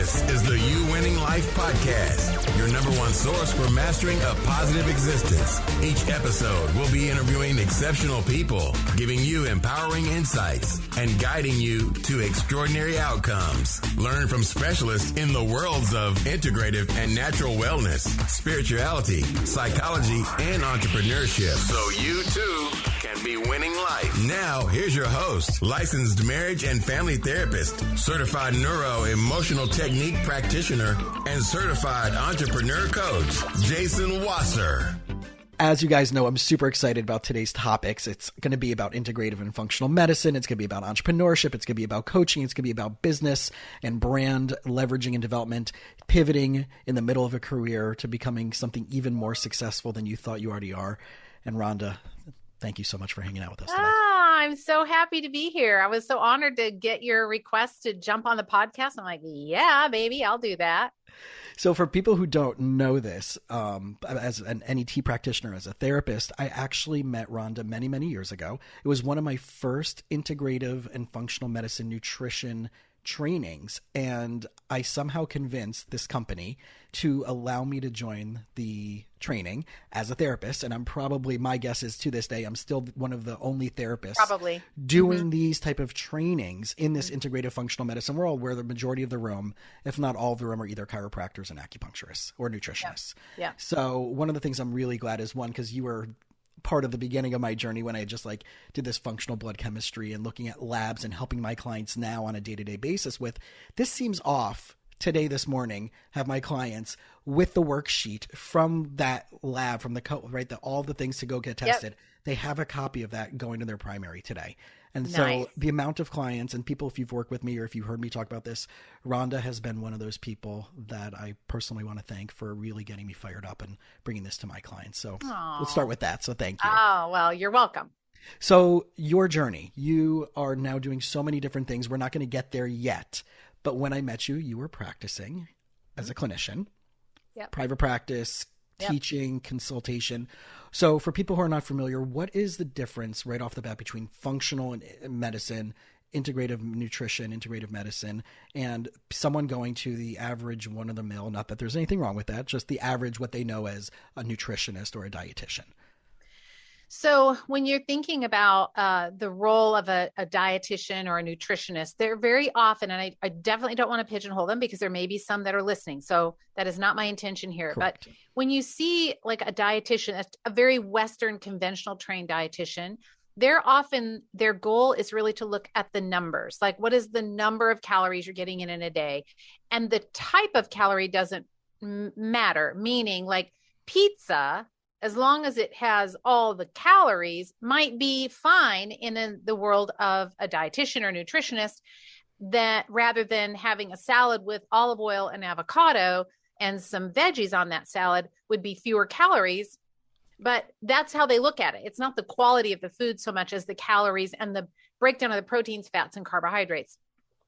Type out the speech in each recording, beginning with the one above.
This is the You Winning Life Podcast, your number one source for mastering a positive existence. Each episode will be interviewing exceptional people, giving you empowering insights, and guiding you to extraordinary outcomes. Learn from specialists in the worlds of integrative and natural wellness, spirituality, psychology, and entrepreneurship, so you too can be winning life. Now, here's your host, licensed marriage and family therapist, certified neuro-emotional technique practitioner, and certified entrepreneur coach, Jason Wasser. As you guys know, I'm super excited about today's topics. It's going to be about integrative and functional medicine. It's going to be about entrepreneurship. It's going to be about coaching. It's going to be about business and brand leveraging and development, pivoting in the middle of a career to becoming something even more successful than you thought you already are. And Rhonda, thank you so much for hanging out with us today. I'm so happy to be here. I was so honored to get your request to jump on the podcast. I'm like, yeah, baby, I'll do that. So for people who don't know this, as an NET practitioner, as a therapist, I actually met Rhonda many, many years ago. It was one of my first integrative and functional medicine nutrition trainings. And I somehow convinced this company to allow me to join the training as a therapist. And I'm probably, my guess is to this day, I'm still one of the only therapists doing these type of trainings in this integrative functional medicine world, where the majority of the room, if not all of the room, are either chiropractors and acupuncturists or nutritionists. Yeah. So one of the things I'm really glad is, one, because you were part of the beginning of my journey when I just did this functional blood chemistry and looking at labs and helping my clients now on a day-to-day basis with, this seems off. Today, this morning, have my clients with the worksheet from that lab, from all the things to go get tested. Yep. They have a copy of that going to their primary today. And so the amount of clients and people, if you've worked with me or if you've heard me talk about this, Rhonda has been one of those people that I personally want to thank for really getting me fired up and bringing this to my clients. So Let's start with that. So thank you. Oh, well, you're welcome. So your journey, you are now doing so many different things. We're not going to get there yet. But when I met you, you were practicing as a clinician, private practice, teaching, consultation. So for people who are not familiar, what is the difference right off the bat between functional medicine, integrative nutrition, integrative medicine, and someone going to the average one-of-the-mill, not that there's anything wrong with that, just the average, what they know as a nutritionist or a dietitian? So when you're thinking about the role of a dietitian or a nutritionist, they're very often, and I definitely don't want to pigeonhole them because there may be some that are listening. So that is not my intention here. Correct. But when you see like a dietitian, a very Western conventional trained dietitian, their goal is really to look at the numbers. Like, what is the number of calories you're getting in a day? And the type of calorie doesn't matter, meaning like pizza, as long as it has all the calories, might be fine in the world of a dietitian or nutritionist, that rather than having a salad with olive oil and avocado and some veggies on that salad would be fewer calories. But that's how they look at it. It's not the quality of the food so much as the calories and the breakdown of the proteins, fats, and carbohydrates.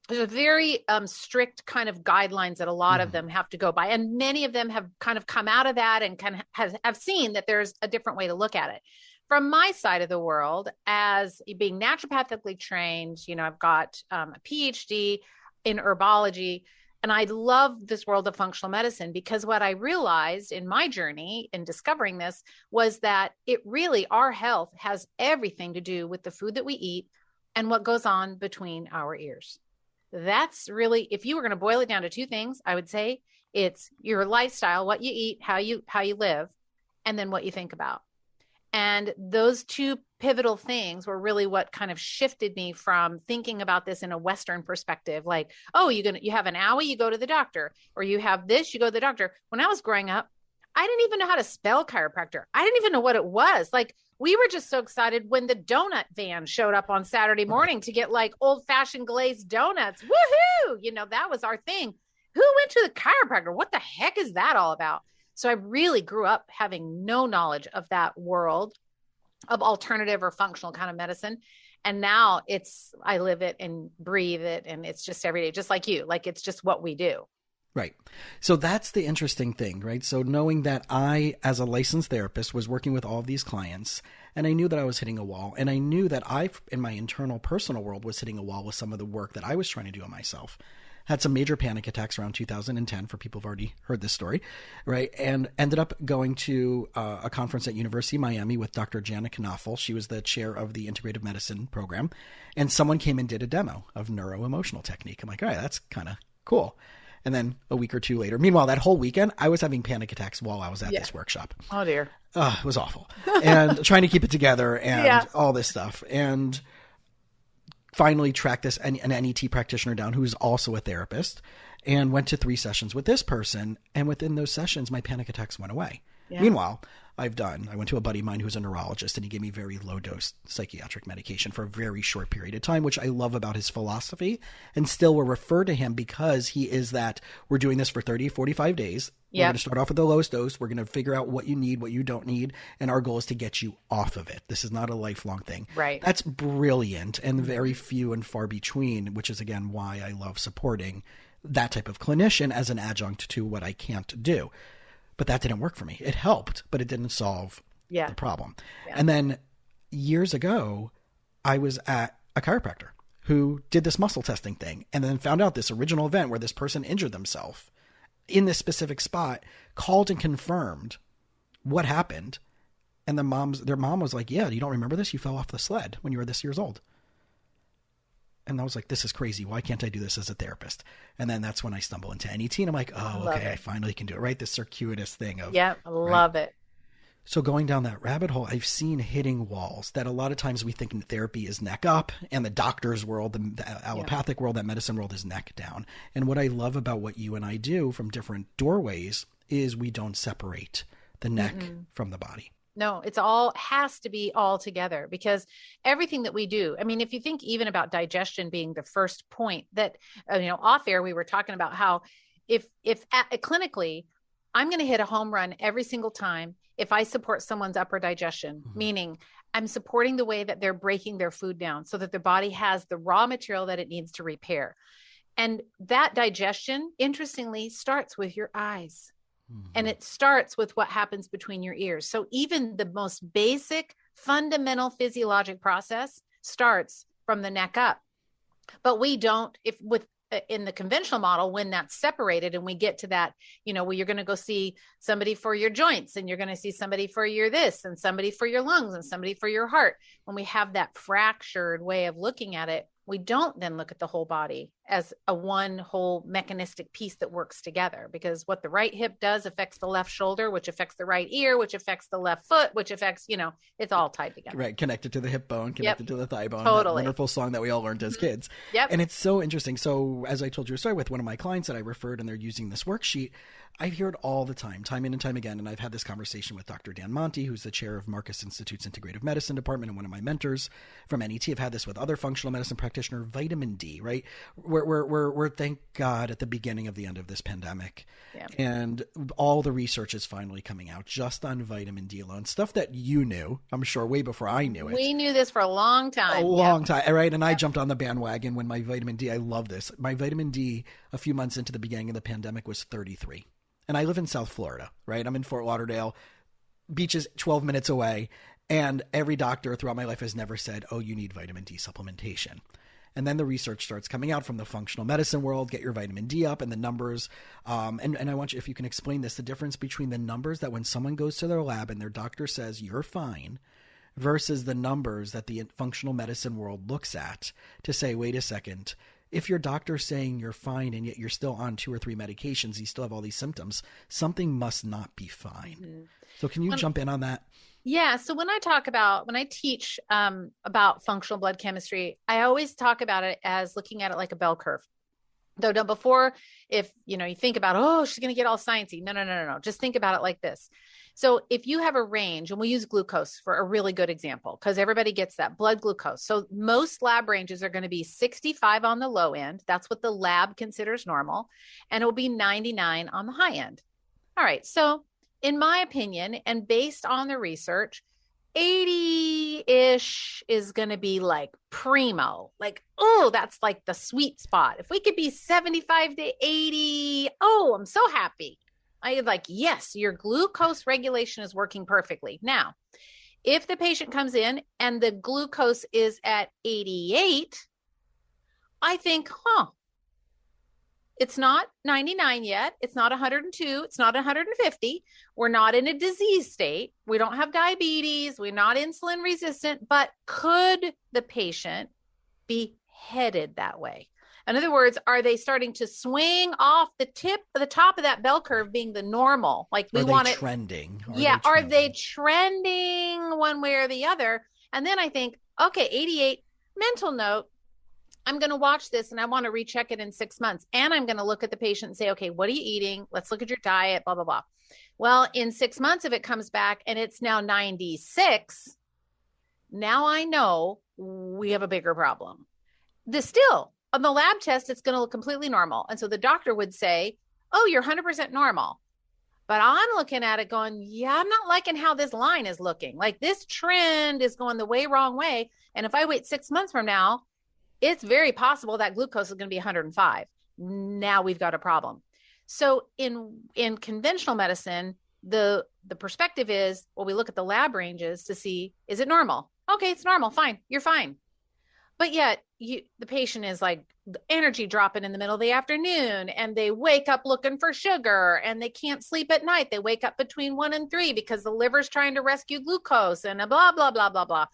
There's a very strict kind of guidelines that a lot of them have to go by. And many of them have kind of come out of that and kind of have seen that there's a different way to look at it. From my side of the world, as being naturopathically trained, I've got a PhD in herbology, and I love this world of functional medicine because what I realized in my journey in discovering this was that our health has everything to do with the food that we eat and what goes on between our ears. That's really, if you were going to boil it down to two things, I would say it's your lifestyle, what you eat, how you live, and then what you think about. And those two pivotal things were really what kind of shifted me from thinking about this in a Western perspective. Like, oh, you have an owie, you go to the doctor, or you have this, you go to the doctor. When I was growing up, I didn't even know how to spell chiropractor. I didn't even know what it was. Like, we were just so excited when the donut van showed up on Saturday morning to get like old fashioned glazed donuts. Woohoo! That was our thing. Who went to the chiropractor? What the heck is that all about? So I really grew up having no knowledge of that world of alternative or functional kind of medicine. And now I live it and breathe it. And it's just every day, just like you, like it's just what we do. Right. So that's the interesting thing, right? So knowing that I, as a licensed therapist, was working with all of these clients, and I knew that I was hitting a wall, and I knew that I, in my internal personal world, was hitting a wall with some of the work that I was trying to do on myself. had some major panic attacks around 2010 for people who've already heard this story, right? And ended up going to a conference at University of Miami with Dr. Jana Knopfel. She was the chair of the integrative medicine program. And someone came and did a demo of neuro-emotional technique. I'm like, all right, that's kind of cool. And then a week or two later, meanwhile, that whole weekend, I was having panic attacks while I was at this workshop. Oh, dear. It was awful. And trying to keep it together and all this stuff. And finally tracked an NET practitioner down who's also a therapist, and went to 3 sessions with this person. And within those sessions, my panic attacks went away. Yeah. Meanwhile, I went to a buddy of mine who's a neurologist, and he gave me very low dose psychiatric medication for a very short period of time, which I love about his philosophy, and still will refer to him because he is that we're doing this for 30, 45 days. We're going to start off with the lowest dose. We're going to figure out what you need, what you don't need. And our goal is to get you off of it. This is not a lifelong thing. Right. That's brilliant and very few and far between, which is, again, why I love supporting that type of clinician as an adjunct to what I can't do. But that didn't work for me. It helped, but it didn't solve the problem. Yeah. And then years ago, I was at a chiropractor who did this muscle testing thing, and then found out this original event where this person injured themselves in this specific spot, called and confirmed what happened. And their mom was like, yeah, you don't remember this? You fell off the sled when you were this years old. And I was like, this is crazy. Why can't I do this as a therapist? And then that's when I stumble into NET, and I'm like, oh, okay, I finally can do it, right? This circuitous thing of, I love it. So going down that rabbit hole, I've seen hitting walls that a lot of times we think in therapy is neck up, and the doctor's world, the allopathic world, that medicine world is neck down. And what I love about what you and I do from different doorways is we don't separate the neck from the body. No, has to be all together, because everything that we do, I mean, if you think even about digestion being the first point that, off air, we were talking about how if clinically, I'm going to hit a home run every single time if I support someone's upper digestion, meaning I'm supporting the way that they're breaking their food down so that their body has the raw material that it needs to repair. And that digestion, interestingly, starts with your eyes. And it starts with what happens between your ears. So even the most basic, fundamental physiologic process starts from the neck up. But we don't, in the conventional model, when that's separated and we get to that, where you're going to go see somebody for your joints, and you're going to see somebody for your this, and somebody for your lungs, and somebody for your heart. When we have that fractured way of looking at it, we don't then look at the whole body as a one whole mechanistic piece that works together, because what the right hip does affects the left shoulder, which affects the right ear, which affects the left foot, which affects, it's all tied together. Right. Connected to the hip bone, connected to the thigh bone. Totally. That wonderful song that we all learned as kids. Yep. And it's so interesting. So as I told you a story with one of my clients that I referred, and they're using this worksheet, I hear it all the time in and time again. And I've had this conversation with Dr. Dan Monti, who's the chair of Marcus Institute's Integrative Medicine Department and one of my mentors from NET. I've had this with other functional medicine practitioner, vitamin D, right? We're thank God at the beginning of the end of this pandemic. Yeah. And all the research is finally coming out just on vitamin D alone, stuff that you knew, I'm sure, way before I knew it. We knew this for a long time. Time, right? And I jumped on the bandwagon when my vitamin D, I love this. My vitamin D a few months into the beginning of the pandemic was 33. And I live in South Florida, right? I'm in Fort Lauderdale. Beach is 12 minutes away. And every doctor throughout my life has never said, oh, you need vitamin D supplementation. And then the research starts coming out from the functional medicine world, get your vitamin D up, and the numbers. And I want you, if you can explain this, the difference between the numbers that when someone goes to their lab and their doctor says you're fine versus the numbers that the functional medicine world looks at to say, wait a second, if your doctor's saying you're fine and yet you're still on 2 or 3 medications, you still have all these symptoms, something must not be fine. Mm-hmm. So can you jump in on that? Yeah. So when I teach about functional blood chemistry, I always talk about it as looking at it like a bell curve. Though before, if you think about, oh, she's going to get all sciencey. No. Just think about it like this. So if you have a range, and we use glucose for a really good example, because everybody gets that blood glucose. So most lab ranges are going to be 65 on the low end. That's what the lab considers normal. And it will be 99 on the high end. All right. So in my opinion, and based on the research, 80-ish is going to be like primo, like, oh, that's like the sweet spot. If we could be 75 to 80, oh, I'm so happy. I like, yes, your glucose regulation is working perfectly. Now, if the patient comes in and the glucose is at 88, I think, It's not 99 yet. It's not 102. It's not 150. We're not in a disease state. We don't have diabetes. We're not insulin resistant, but could the patient be headed that way? In other words, are they starting to swing off the top of that bell curve being the normal? Like we want it trending. Are they trending one way or the other? And then I think, okay, 88, mental note, I'm going to watch this and I want to recheck it in 6 months. And I'm going to look at the patient and say, okay, what are you eating? Let's look at your diet, blah, blah, blah. Well, in 6 months, if it comes back and it's now 96, now I know we have a bigger problem. Still, on the lab test, it's going to look completely normal. And so the doctor would say, oh, you're 100% normal. But I'm looking at it going, yeah, I'm not liking how this line is looking. Like this trend is going the wrong way. And if I wait 6 months from now, it's very possible that glucose is going to be 105. Now we've got a problem. So in conventional medicine, the perspective is, well, we look at the lab ranges to see, is it normal? Okay, it's normal. Fine. You're fine. But yet the patient is like energy dropping in the middle of the afternoon and they wake up looking for sugar and they can't sleep at night. They wake up between 1 and 3 because the liver's trying to rescue glucose and blah, blah, blah, blah, blah.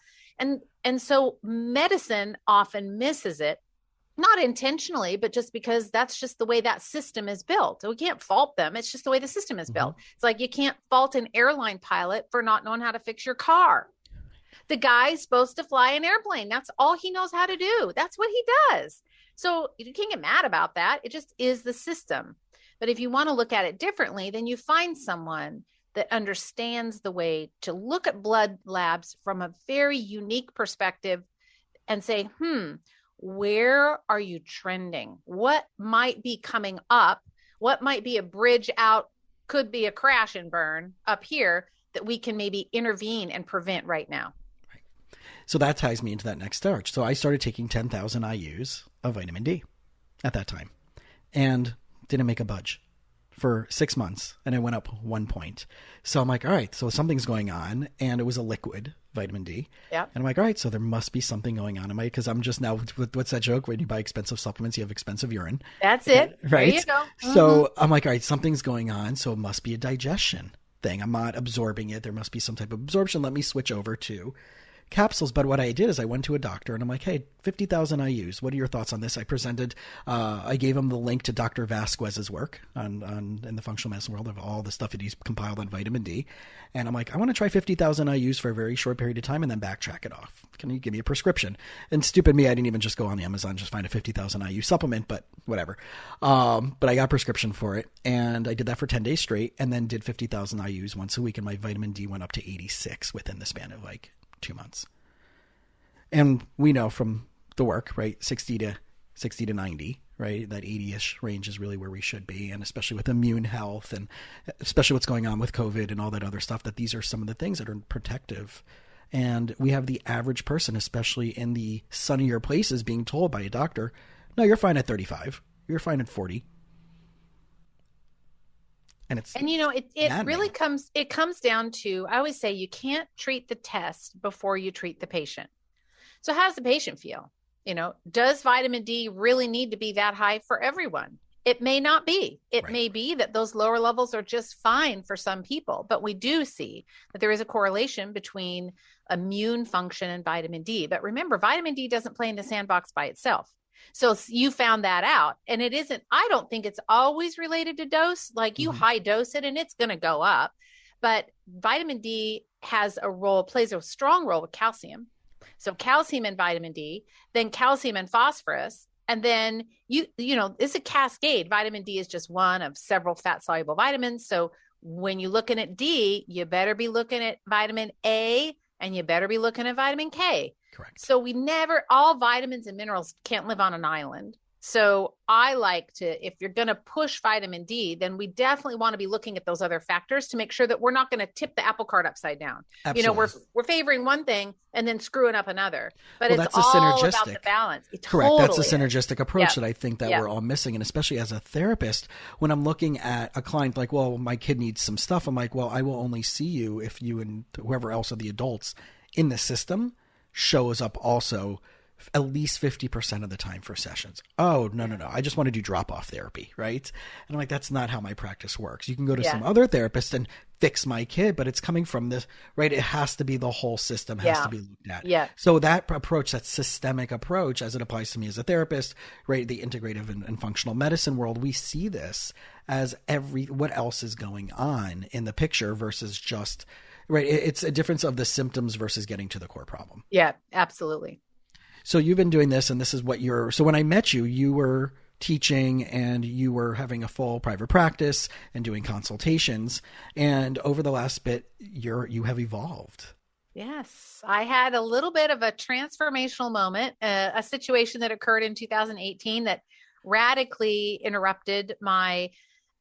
And so medicine often misses it, not intentionally, but just because that's just the way that system is built. We can't fault them. It's just the way the system is built. It's like you can't fault an airline pilot for not knowing how to fix your car. The guy's supposed to fly an airplane. That's all he knows how to do. That's what he does. So you can't get mad about that. It just is the system. But if you want to look at it differently, then you find someone that understands the way to look at blood labs from a very unique perspective and say, where are you trending? What might be coming up? What might be a bridge out? Could be a crash and burn up here that we can maybe intervene and prevent right now. Right. So that ties me into that next stage. So I started taking 10,000 IUs of vitamin D at that time and didn't make a budge for 6 months, and it went up 1 point. So I'm like, all right, so something's going on, and it was a liquid vitamin D. Yeah. And I'm like, all right, so there must be something going on in my, because I'm just now, what's that joke? When you buy expensive supplements, you have expensive urine. That's it. Right. There you go. So I'm like, all right, something's going on, so it must be a digestion thing. I'm not absorbing it. There must be some type of absorption. Let me switch over to capsules. But what I did is I went to a doctor and I'm like, hey, 50,000 IUs. What are your thoughts on this? I presented, I gave him the link to Dr. Vasquez's work on in the functional medicine world of all the stuff that he's compiled on vitamin D. And I'm like, I want to try 50,000 IUs for a very short period of time and then backtrack it off. Can you give me a prescription? And stupid me, I didn't even just go on Amazon, just find a 50,000 IU supplement, but whatever. But I got a prescription for it and I did that for 10 days straight and then did 50,000 IUs once a week. And my vitamin D went up to 86 within the span of like 2 months. And we know from the work, right, 60 to 90, right, that 80-ish range is really where we should be. And especially with immune health and especially what's going on with COVID and all that other stuff, that these are some of the things that are protective. And we have the average person, especially in the sunnier places, being told by a doctor, no, you're fine at 35. You're fine at 40. And you know, it really comes down to, I always say you can't treat the test before you treat the patient. So how does the patient feel? You know, does vitamin D really need to be that high for everyone? It may not be. It may be that those lower levels are just fine for some people, but we do see that there is a correlation between immune function and vitamin D. But remember, vitamin D doesn't play in the sandbox by itself. So you found that out, and it isn't, I don't think it's always related to dose, like you high dose it and it's going to go up, but vitamin D plays a strong role with calcium. So calcium and vitamin D, then calcium and phosphorus. And then you know, it's a cascade. Vitamin D is just one of several fat soluble vitamins. So when you're looking at D, you better be looking at vitamin A and you better be looking at vitamin K. Correct. So all vitamins and minerals can't live on an island. So I like to, if you're going to push vitamin D, then we definitely want to be looking at those other factors to make sure that we're not going to tip the apple cart upside down. Absolutely. You know, we're favoring one thing and then screwing up another, but it's all about the balance. Correct. Totally that's a synergistic approach that I think that we're all missing. And especially as a therapist, when I'm looking at a client like, well, my kid needs some stuff. I'm like, well, I will only see you if you and whoever else are the adults in the system shows up also at least 50% of the time for sessions. Oh, no. I just want to do drop-off therapy, right? And I'm like, that's not how my practice works. You can go to some other therapist and fix my kid, but it's coming from this, right? It has to be the whole system has to be looked at. Yeah. So that approach, that systemic approach, as it applies to me as a therapist, right? The integrative and functional medicine world, we see this as what else is going on in the picture versus just, right? It's a difference of the symptoms versus getting to the core problem. Yeah, absolutely. So you've been doing this, and this is what so when I met you, you were teaching and you were having a full private practice and doing consultations. And over the last bit, you have evolved. Yes. I had a little bit of a transformational moment, a situation that occurred in 2018 that radically interrupted my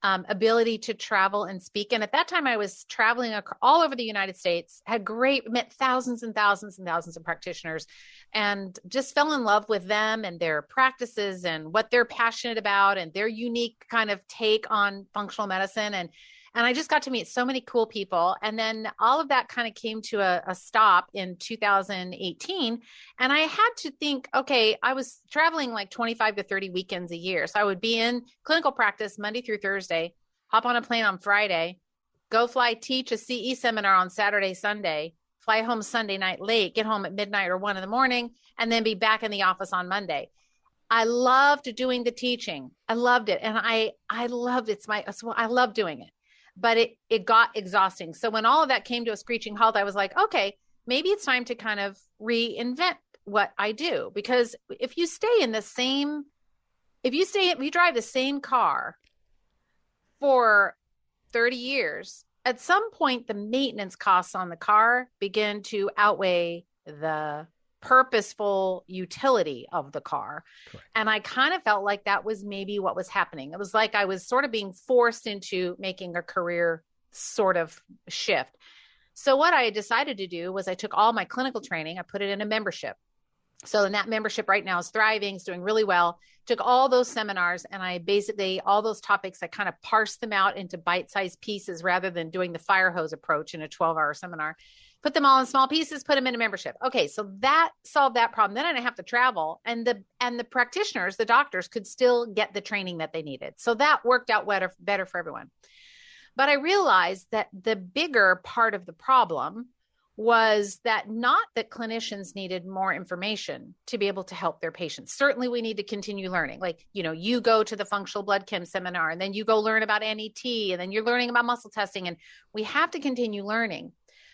ability to travel and speak. And at that time I was traveling all over the United States, met thousands and thousands and thousands of practitioners, and just fell in love with them and their practices and what they're passionate about and their unique kind of take on functional medicine. And I just got to meet so many cool people. And then all of that kind of came to a stop in 2018. And I had to think, okay, I was traveling like 25 to 30 weekends a year. So I would be in clinical practice Monday through Thursday, hop on a plane on Friday, go teach a CE seminar on Saturday, Sunday, fly home Sunday night late, get home at midnight or 1 a.m, and then be back in the office on Monday. I loved doing the teaching. I loved it. And I loved it. I love doing it. But it got exhausting. So when all of that came to a screeching halt, I was like, okay, maybe it's time to kind of reinvent what I do. Because if you drive the same car for 30 years, at some point, the maintenance costs on the car begin to outweigh the purposeful utility of the car. Correct. And I kind of felt like that was maybe what was happening. It was like I was sort of being forced into making a career sort of shift. So what I decided to do was I took all my clinical training, I put it in a membership. So in that membership right now is thriving, it's doing really well. Took all those seminars and all those topics, I kind of parsed them out into bite-sized pieces rather than doing the fire hose approach in a 12-hour seminar. Put them all in small pieces, put them in a membership. Okay, so that solved that problem. Then I didn't have to travel, and the practitioners, the doctors, could still get the training that they needed. So that worked out better for everyone. But I realized that the bigger part of the problem was not that clinicians needed more information to be able to help their patients. Certainly we need to continue learning. Like, you go to the functional blood chem seminar, and then you go learn about NET, and then you're learning about muscle testing, and we have to continue learning.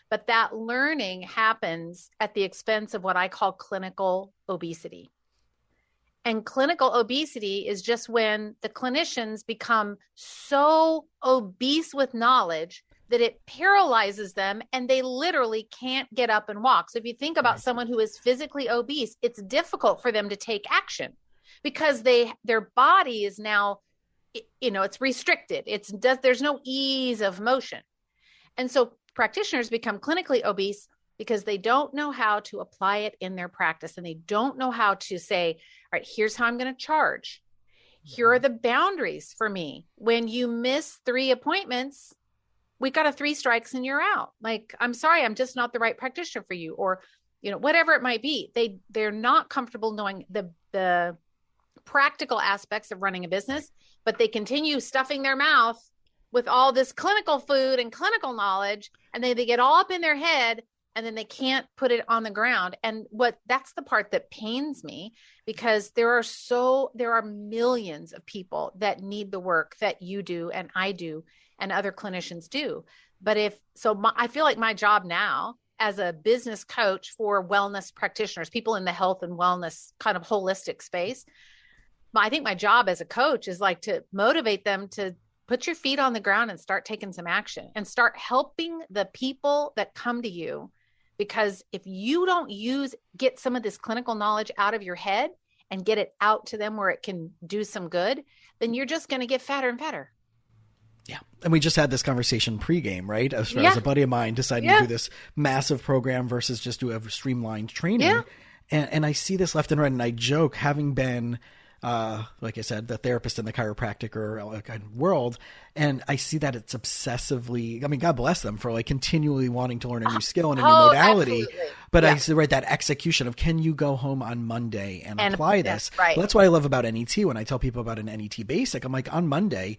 But that learning happens at the expense of what I call clinical obesity. And clinical obesity is just when the clinicians become so obese with knowledge that it paralyzes them and they literally can't get up and walk. So if you think about someone who is physically obese, it's difficult for them to take action because their body is now, it's restricted. There's no ease of motion. And so practitioners become clinically obese because they don't know how to apply it in their practice, and they don't know how to say, all right, here's how I'm going to charge. Here are the boundaries for me. When you miss 3 appointments, we got a 3 strikes and you're out. Like, I'm sorry, I'm just not the right practitioner for you, or, whatever it might be. They're not comfortable knowing the practical aspects of running a business, but they continue stuffing their mouth with all this clinical food and clinical knowledge, and they get all up in their head, and then they can't put it on the ground. And that's the part that pains me, because there are millions of people that need the work that you do and I do and other clinicians do. But I feel like my job now as a business coach for wellness practitioners, people in the health and wellness kind of holistic space, I think my job as a coach is like to motivate them to put your feet on the ground and start taking some action and start helping the people that come to you. Because if you don't get some of this clinical knowledge out of your head and get it out to them where it can do some good, then you're just going to get fatter and fatter. Yeah. And we just had this conversation pregame, right? As a buddy of mine deciding to do this massive program versus just do a streamlined training. Yeah. And I see this left and right. And I joke, having been like I said, the therapist in the chiropractic or kind of world. And I see that it's obsessively, I mean, God bless them for like continually wanting to learn a new skill and a new modality. Absolutely. But I see, right, that execution of, can you go home on Monday and apply this? Right. Well, that's what I love about NET. When I tell people about an NET basic, I'm like, on Monday,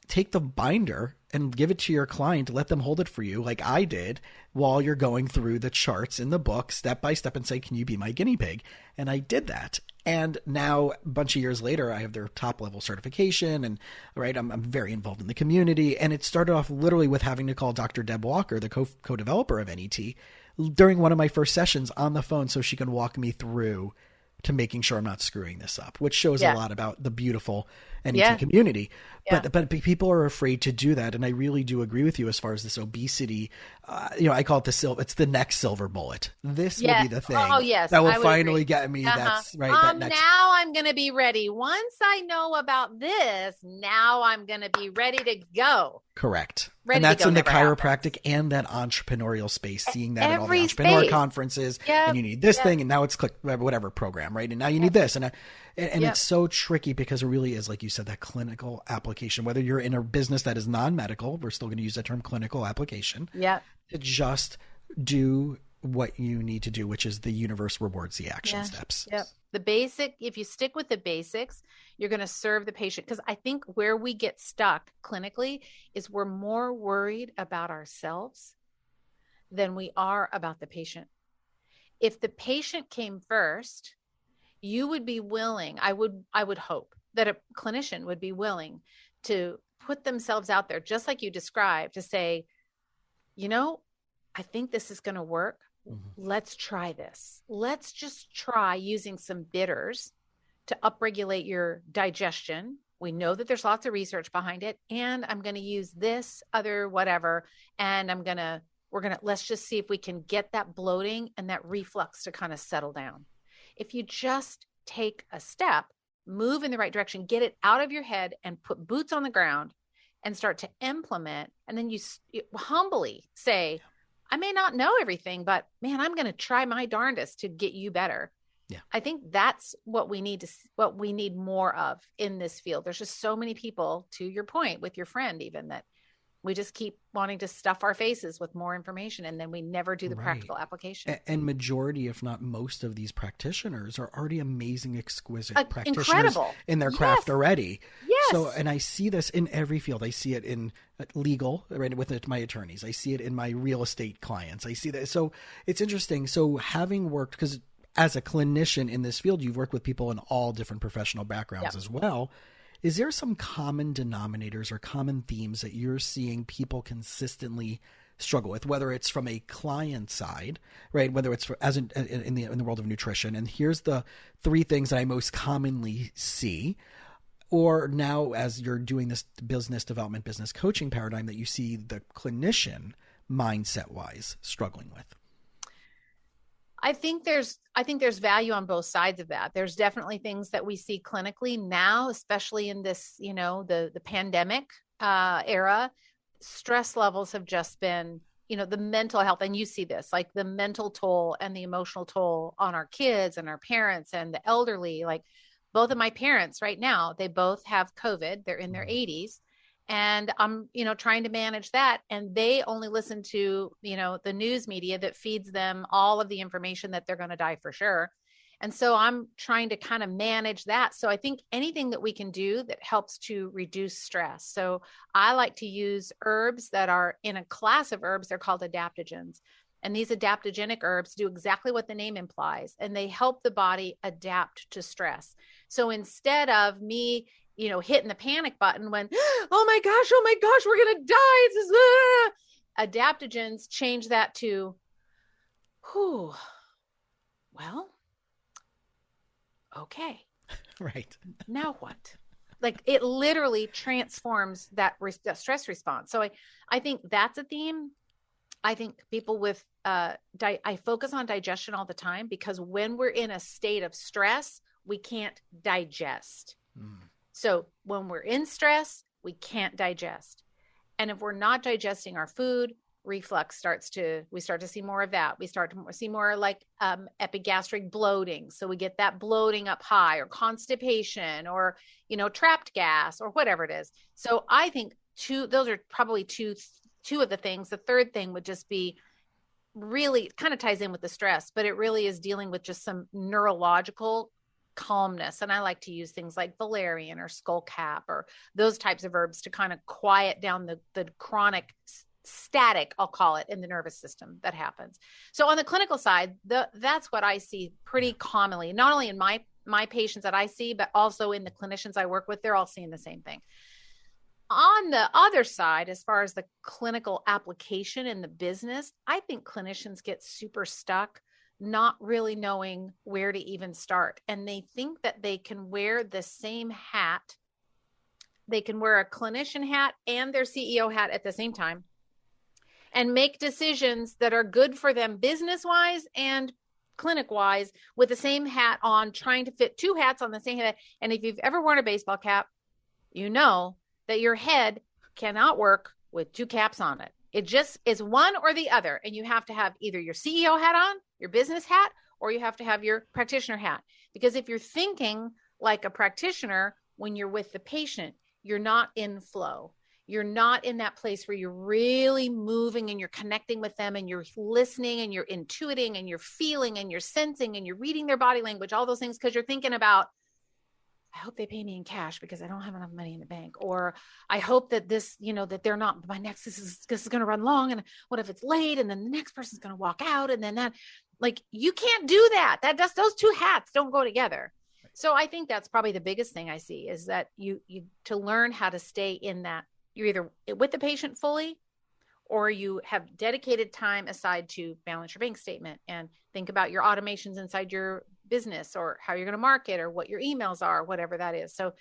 take the binder and give it to your client, let them hold it for you like I did while you're going through the charts in the book step by step and say, can you be my guinea pig? And I did that. And now a bunch of years later, I have their top level certification and right, I'm very involved in the community. And it started off literally with having to call Dr. Deb Walker, the co-developer of NET, during one of my first sessions on the phone so she can walk me through to making sure I'm not screwing this up, which shows a lot about the beautiful NET community. But people are afraid to do that. And I really do agree with you as far as this obesity. I call it it's the next silver bullet. This will be the thing that will finally get me. That's right. Now I'm going to be ready. Once I know about this, now I'm going to be ready to go. Correct. And that's in the chiropractic and that entrepreneurial space, seeing that at all the entrepreneur conferences, and you need this thing, and now it's whatever program, right? And now you need this. And it's so tricky because it really is, like you said, that clinical application, whether you're in a business that is non-medical, we're still going to use the term clinical application, to just do what you need to do, which is the universe rewards the action steps. The basic, if you stick with the basics, you're going to serve the patient. Because I think where we get stuck clinically is we're more worried about ourselves than we are about the patient. If the patient came first, you would be willing, I would hope that a clinician would be willing to put themselves out there, just like you described, to say, I think this is going to work. Let's try this. Let's just try using some bitters to upregulate your digestion. We know that there's lots of research behind it, and I'm going to use this other whatever, and let's just see if we can get that bloating and that reflux to kind of settle down. If you just take a step, move in the right direction, get it out of your head and put boots on the ground and start to implement, and then you humbly say, I may not know everything, but man, I'm going to try my darndest to get you better. Yeah. I think that's what we need more of in this field. There's just so many people, to your point with your friend, even, that we just keep wanting to stuff our faces with more information, and then we never do the practical application. And majority, if not most of these practitioners are already amazing, exquisite practitioners in their craft already. Yes. So, and I see this in every field. I see it in legal, right, with my attorneys. I see it in my real estate clients. I see that. So it's interesting. So having worked, because as a clinician in this field, you've worked with people in all different professional backgrounds as well. Is there some common denominators or common themes that you're seeing people consistently struggle with, whether it's from a client side, right? Whether it's in the world of nutrition, and here's the 3 things that I most commonly see, or now as you're doing this business development, business coaching paradigm that you see the clinician mindset wise struggling with? I think there's value on both sides of that. There's definitely things that we see clinically now, especially in this, the pandemic era. Stress levels have just been, the mental health, and you see this, like the mental toll and the emotional toll on our kids and our parents and the elderly. Like both of my parents right now, they both have COVID. They're in their 80s. And I'm, trying to manage that. And they only listen to, the news media that feeds them all of the information that they're going to die for sure. And so I'm trying to kind of manage that. So I think anything that we can do that helps to reduce stress. So I like to use herbs that are in a class of herbs. They're called adaptogens. And these adaptogenic herbs do exactly what the name implies. And they help the body adapt to stress. So instead of me hitting the panic button when, oh my gosh, we're going to die. It's just, adaptogens change that to, well, okay. Right. Now what? Like it literally transforms that stress response. So I think that's a theme. I think people with, I focus on digestion all the time because when we're in a state of stress, we can't digest. So when we're in stress, we can't digest. And if we're not digesting our food, reflux we start to see more of that. We start to see more like epigastric bloating. So we get that bloating up high, or constipation, or, trapped gas, or whatever it is. So I think those are probably two of the things. The third thing would just be, really kind of ties in with the stress, but it really is dealing with just some neurological calmness. And I like to use things like valerian or skullcap or those types of herbs to kind of quiet down the chronic static, I'll call it, in the nervous system that happens. So on the clinical side, that's what I see pretty commonly, not only in my patients that I see, but also in the clinicians I work with. They're all seeing the same thing. On the other side, as far as the clinical application in the business, I think clinicians get super stuck, not really knowing where to even start. And they think that they can wear the same hat. They can wear a clinician hat and their CEO hat at the same time and make decisions that are good for them business-wise and clinic-wise with the same hat on, trying to fit two hats on the same head. And if you've ever worn a baseball cap, you know that your head cannot work with two caps on it. It just is one or the other. And you have to have either your CEO hat on, your business hat, or you have to have your practitioner hat. Because if you're thinking like a practitioner, when you're with the patient, you're not in flow. You're not in that place where you're really moving and you're connecting with them and you're listening and you're intuiting and you're feeling and you're sensing and you're reading their body language, all those things, because you're thinking about, I hope they pay me in cash because I don't have enough money in the bank. Or I hope that this, that they're not, my next, this is going to run long. And what if it's late? And then the next person's going to walk out. And then that, like, you can't do that. Those two hats don't go together. So I think that's probably the biggest thing I see, is that you to learn how to stay in that, you're either with the patient fully, or you have dedicated time aside to balance your bank statement and think about your automations inside your business, or how you're going to market, or what your emails are, whatever that is. So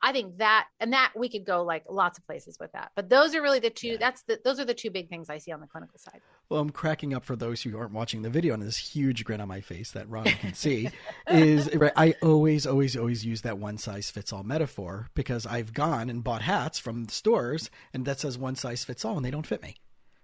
I think that we could go like lots of places with that, but those are really the two, those are the two big things I see on the clinical side. Well, I'm cracking up for those who aren't watching the video, and this huge grin on my face that Ron can see is, right, I always use that one size fits all metaphor, because I've gone and bought hats from the stores and that says one size fits all and they don't fit me.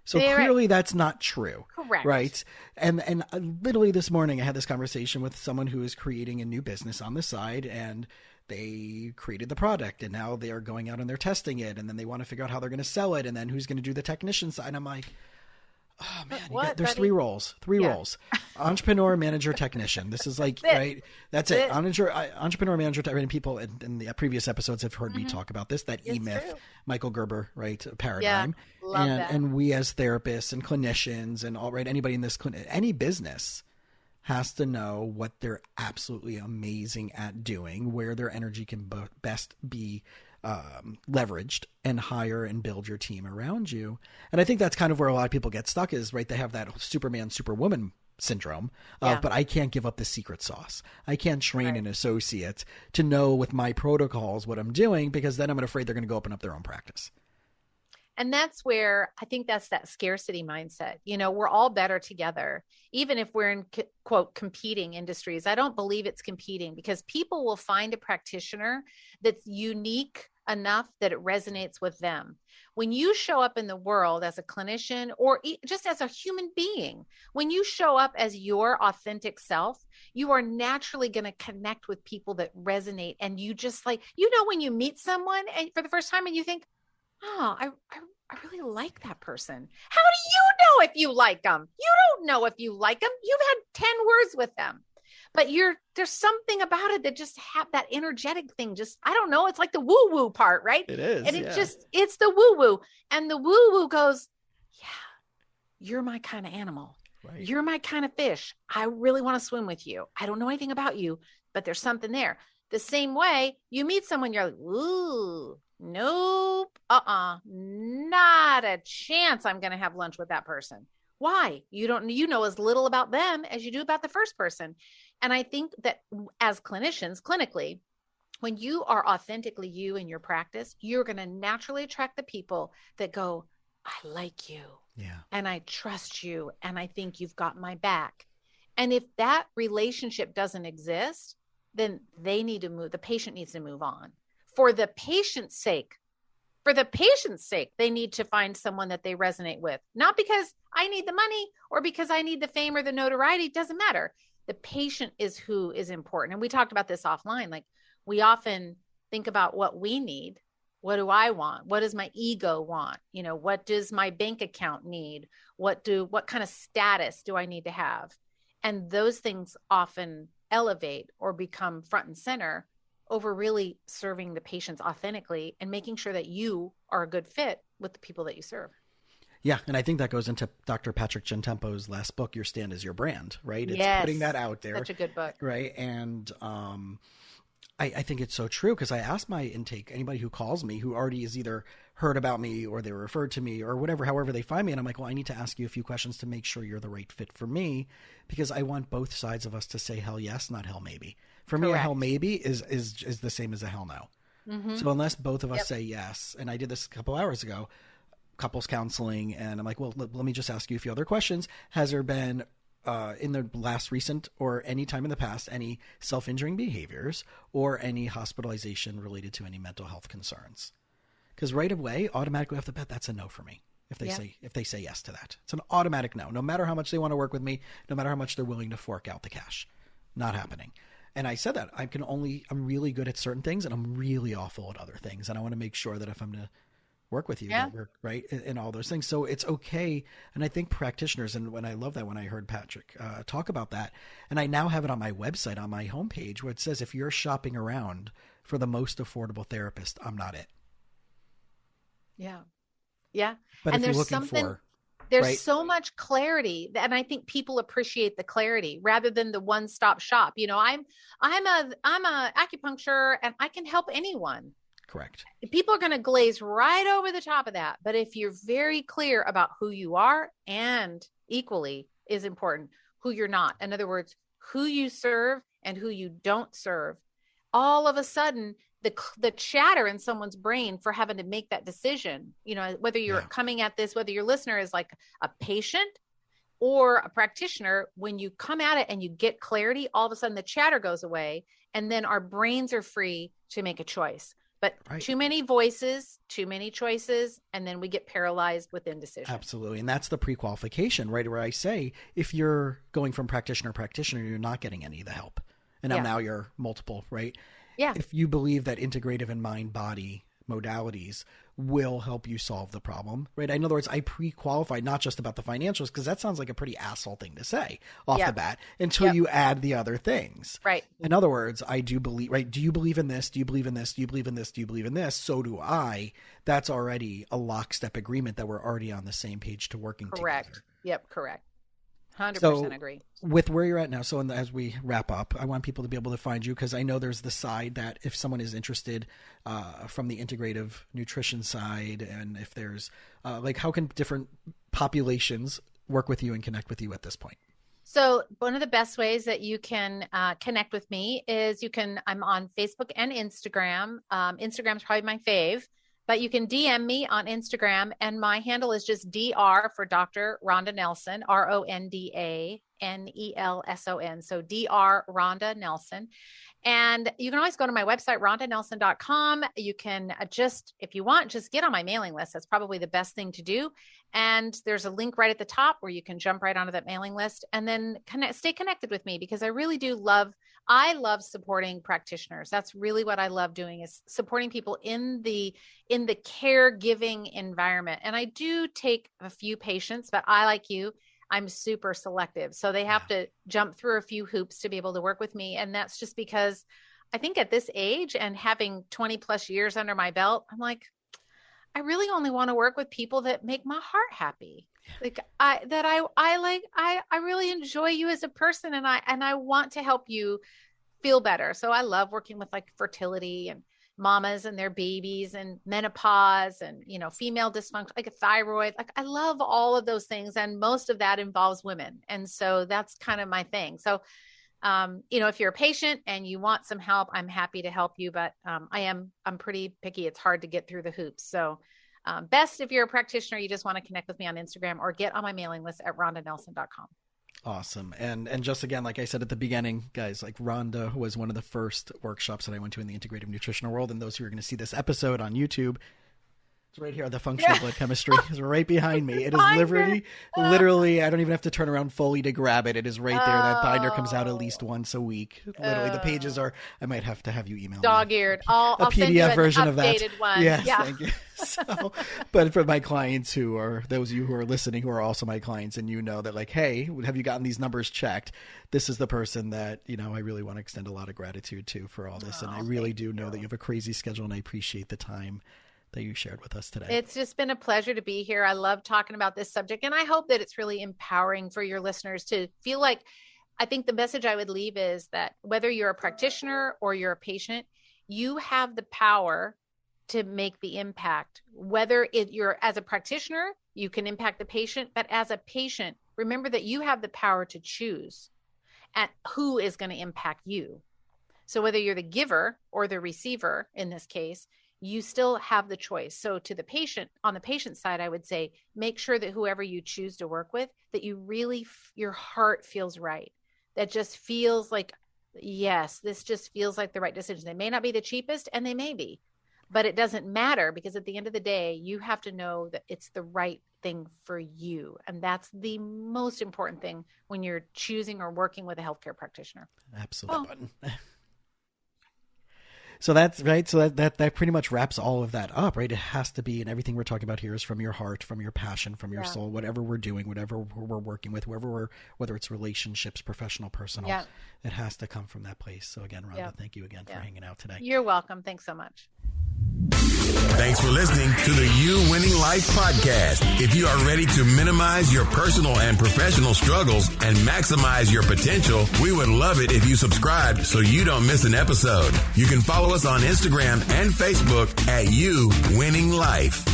So clearly that's not true. Correct. Right. And literally this morning I had this conversation with someone who is creating a new business on the side, and they created the product and now they are going out and they're testing it, and then they want to figure out how they're going to sell it, and then who's going to do the technician side. And I'm like, oh man, there's three roles, entrepreneur, manager, technician. This is like, right. That's it. Entrepreneur, manager, technician. People in the previous episodes have heard me talk about this, that E-Myth, Michael Gerber, right, paradigm. Yeah, love that. And we as therapists and clinicians and anybody in this any business has to know what they're absolutely amazing at doing, where their energy can best be leveraged, and hire and build your team around you. And I think that's kind of where a lot of people get stuck is, right, they have that Superman, Superwoman syndrome of, but I can't give up the secret sauce. I can't train an associate to know with my protocols what I'm doing, because then I'm afraid they're going to go open up their own practice. And that's where I think that's that scarcity mindset. We're all better together, even if we're in, quote, competing industries. I don't believe it's competing, because people will find a practitioner that's unique enough that it resonates with them. When you show up in the world as a clinician, or just as a human being, when you show up as your authentic self, you are naturally going to connect with people that resonate. And you just like, when you meet someone and for the first time and you think, oh, I really like that person. How do you know if you like them? You don't know if you like them. You've had 10 words with them, but there's something about it that just have that energetic thing. Just, I don't know. It's like the woo woo part, right? It is. And it's the woo woo, and the woo woo goes, yeah, you're my kind of animal. Right. You're my kind of fish. I really want to swim with you. I don't know anything about you, but there's something there. The same way you meet someone, you're like, ooh, nope, not a chance I'm going to have lunch with that person. Why? You know as little about them as you do about the first person. And I think that as clinicians, clinically, when you are authentically you in your practice, you're going to naturally attract the people that go, I like you. Yeah. And I trust you. And I think you've got my back. And if that relationship doesn't exist, then they need to move. The patient needs to move on. For the patient's sake, for the patient's sake, they need to find someone that they resonate with, not because I need the money or because I need the fame or the notoriety. It doesn't matter. The patient is who is important. And we talked about this offline. Like, we often think about what we need. What do I want? What does my ego want? You know, what does my bank account need? What kind of status do I need to have? And those things often elevate or become front and center over really serving the patients authentically and making sure that you are a good fit with the people that you serve. Yeah. And I think that goes into Dr. Patrick Gentempo's last book, Your Stand is Your Brand, right? It's putting that out there. Such a good book. Right. And I think it's so true, because I ask my intake, anybody who calls me who already has either heard about me or they were referred to me or whatever, however they find me. And I'm like, well, I need to ask you a few questions to make sure you're the right fit for me, because I want both sides of us to say hell yes, not hell maybe. For me, a hell maybe is the same as a hell no. Mm-hmm. So unless both of us say yes, and I did this a couple hours ago, couples counseling, and I'm like, well, let me just ask you a few other questions. Has there been in the last recent or any time in the past, any self-injuring behaviors or any hospitalization related to any mental health concerns? Because right away, automatically off the bat, that's a no for me. If they say yes to that, it's an automatic no. No matter how much they want to work with me, no matter how much they're willing to fork out the cash, not happening. And I said that I'm really good at certain things and I'm really awful at other things. And I want to make sure that if I'm going to work with you, that we're right in all those things. So it's okay. And I think practitioners, and when I love that when I heard Patrick talk about that, and I now have it on my website, on my homepage, where it says, if you're shopping around for the most affordable therapist, I'm not it. Yeah. Yeah. But and if you're there's looking for, there's so much clarity, and I think people appreciate the clarity rather than the one-stop shop. You know, I'm a acupuncture and I can help anyone. Correct. People are going to glaze right over the top of that. But if you're very clear about who you are, and equally is important, who you're not, in other words, who you serve and who you don't serve, all of a sudden the chatter in someone's brain for having to make that decision, you know, whether you're coming at this, whether your listener is like a patient or a practitioner, when you come at it and you get clarity, all of a sudden the chatter goes away, and then our brains are free to make a choice. But too many voices, too many choices, and then we get paralyzed with indecision. Absolutely. And that's the pre-qualification, right? Where I say, if you're going from practitioner to practitioner, you're not getting any of the help. And now you're multiple, right? Yeah. If you believe that integrative and mind-body modalities will help you solve the problem, right? In other words, I pre-qualified not just about the financials, because that sounds like a pretty asshole thing to say off the bat until you add the other things. Right. In other words, I do believe, right? Do you believe in this? Do you believe in this? Do you believe in this? Do you believe in this? So do I. That's already a lockstep agreement that we're already on the same page to working together. Yep. Correct. 100% agree. With where you're at now, so as we wrap up, I want people to be able to find you, because I know there's the side that if someone is interested from the integrative nutrition side, and if there's like, how can different populations work with you and connect with you at this point? So one of the best ways that you can connect with me is I'm on Facebook and Instagram. Instagram's probably my fave. But you can DM me on Instagram, and my handle is just DR for Dr. Ronda Nelson, RONDA NELSON. So DR Ronda Nelson. And you can always go to my website, rondanelson.com. You can if you want, just get on my mailing list. That's probably the best thing to do. And there's a link right at the top where you can jump right onto that mailing list and then stay connected with me, because I really do I love supporting practitioners. That's really what I love doing, is supporting people in the caregiving environment. And I do take a few patients, but like you, I'm super selective. So they have to jump through a few hoops to be able to work with me. And that's just because I think at this age and having 20 plus years under my belt, I'm like, I really only want to work with people that make my heart happy. Like I really enjoy you as a person, and I want to help you feel better. So I love working with like fertility and mamas and their babies and menopause and, you know, female dysfunction, like a thyroid. Like I love all of those things. And most of that involves women. And so that's kind of my thing. So, you know, if you're a patient and you want some help, I'm happy to help you, but, I'm pretty picky. It's hard to get through the hoops. So, best if you're a practitioner, you just want to connect with me on Instagram or get on my mailing list at rondanelson.com. Awesome. And just again, like I said at the beginning, guys, like Ronda was one of the first workshops that I went to in the integrative nutritional world. And those who are going to see this episode on YouTube, It's right here. The functional blood chemistry is right behind me. It is literally, I don't even have to turn around fully to grab it. It is right there. That binder comes out at least once a week. Literally, the pages are, I might have to have you email dog-eared. I'll PDF send you an version of that. Updated one. Yes, thank you. So, but for my clients who are, those of you who are listening, who are also my clients, and you know that like, hey, have you gotten these numbers checked? This is the person that, you know, I really want to extend a lot of gratitude to for all this. And I really do know that you have a crazy schedule, and I appreciate the time that you shared with us today. It's just been a pleasure to be here. I love talking about this subject, and I hope that it's really empowering for your listeners to feel like, I think the message I would leave is that whether you're a practitioner or you're a patient, you have the power to make the impact. Whether you're as a practitioner, you can impact the patient, but as a patient, remember that you have the power to choose at who is going to impact you. So whether you're the giver or the receiver in this case, you still have the choice. So to the patient, on the patient side, I would say, make sure that whoever you choose to work with, that you really, your heart feels right. That just feels like, yes, this just feels like the right decision. They may not be the cheapest, and they may be, but it doesn't matter, because at the end of the day, you have to know that it's the right thing for you. And that's the most important thing when you're choosing or working with a healthcare practitioner. Absolutely. Oh. So that's right. So that pretty much wraps all of that up, right? It has to be, and everything we're talking about here is from your heart, from your passion, from your soul, whatever we're doing, whatever we're working with, whether it's relationships, professional, personal, it has to come from that place. So again, Rhonda, thank you again for hanging out today. You're welcome. Thanks so much. Thanks for listening to the You Winning Life podcast. If you are ready to minimize your personal and professional struggles and maximize your potential, we would love it if you subscribe so you don't miss an episode. You can follow us on Instagram and Facebook at You Winning Life.